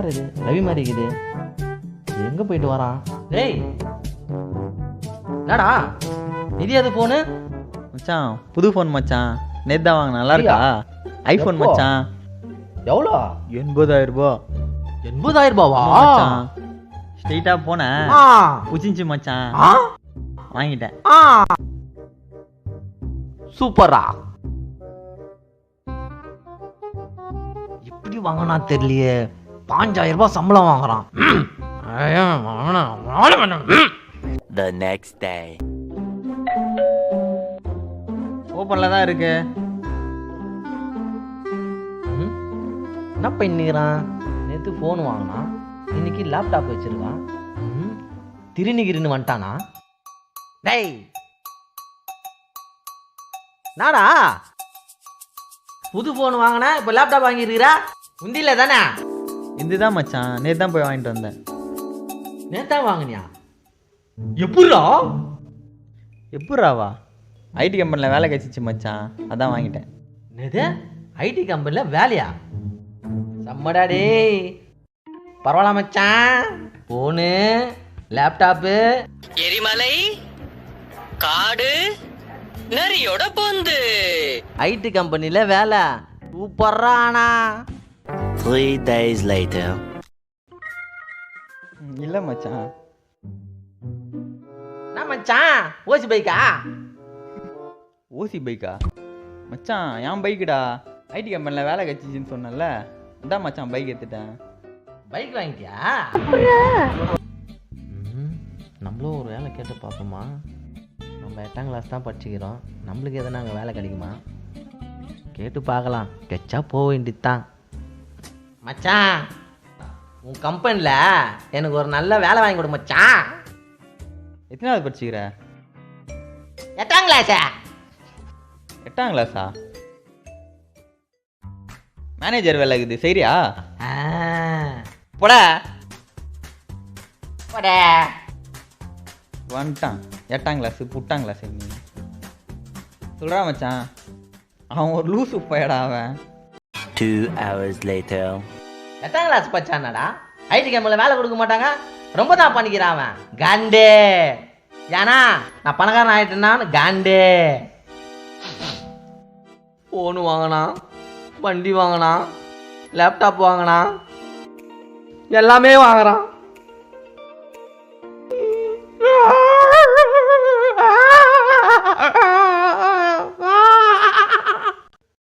யார் இது? ரவி மாதிரி இருக்குது. எங்கே போயிட்டு வரான்? டேய் என்னடா இது? அது ஃபோனு மச்சான், புது ஃபோன் மச்சான். நேத்து தான் வாங்க. நல்லா இருக்கா? ஐஃபோன் மச்சான். எவ்வளோ? 80,000 ரூபா. 80,000 ரூபாவா? ஸ்ட்ரெயிட்டா போனேன், புச்சிச்சு மச்சான், வாங்கிட்டேன். சூப்பரா. எப்படி வாங்கினா தெரியலையே. 5,000 ரூபாய் சம்பளம் வாங்குறான். The next day. ஓப்பன்ல தான் இருக்கு. என்ன பண்ணிக்கிறான்? நேற்று ஃபோன் வாங்கினான், இன்னைக்கு லேப்டாப் வச்சிருக்கான். திருநீகிரின்னு வந்துட்டானா? டேய் நாடா புது ஃபோன் வாங்கினா இப்போ லேப்டாப் வாங்கியிருக்கிறா? உந்தில தானே? இதுதான் மச்சான், நேத்து தான் போய் வாங்கிட்டு வந்தேன். நேத்தா வாங்கினியா? எப்படா? எப்படாவா? ஐடி கம்பெனியில் வேலை கிடைச்சிச்சு மச்சான், அதான் வாங்கிட்டேன். என்னது? ஐடி கம்பெனியில் வேலையா? செம்மடா டேய். பரவாயில்ல மச்சான். ஃபோனு, லேப்டாப்பு, எரிமலை, காடு, நரியோட பொந்து. ஐடி கம்பெனியில் வேலை சூப்பரா. ஆனா 3 days later. இல்லை மச்சான். என்ன மச்சான், ஓசி பைக்கா? ஓசி பைக்கா? மச்சான் என் பைக்குடா. ஐடி கம்பெனியில் வேலை கிடைச்சிச்சின்னு சொன்னல, அதான் மச்சான் பைக் எடுத்துட்டேன். பைக் வாங்கிட்டியா? நம்மளும் ஒரு வேலை கேட்டு பார்ப்போமா? நம்ம 8ஆம் கிளாஸ் தான் படிச்சுக்கிறோம், நம்மளுக்கு எதனா அங்கே வேலை கிடைக்குமா? கேட்டு பார்க்கலாம். கெச்சா போக வேண்டியது தான். மச்சான், உன் கம்பெனியில் எனக்கு ஒரு நல்ல வேலை வாங்கி கொடு மச்சான். எத்தனாவது படிச்சுக்கிற? 8ஆம் கிளாஸா? 8ஆம் கிளாஸா? மேனேஜர் வேலை இருக்குது, சரியா? போட போட வந்துட்டான். 8ஆம் கிளாஸு புட்டாம் கிளாஸ் நீ சொல்கிறா மச்சான். அவன் ஒரு லூசு பையடா அவன். 2 hours later. 8ஆம் கிளாஸ் பச்சானடா. ஐடி கம்பெனியில் வேலை கொடுக்க மாட்டாங்க, ரொம்ப தான் பண்ணிக்கிறான் அவன். காண்டே. ஏன்னா நான் பணக்காரன் ஆகிட்டேன்னான்னு காண்டே. ஃபோனு வாங்கினான், வண்டி வாங்கினான், லேப்டாப் வாங்கினான், எல்லாமே வாங்குறான்.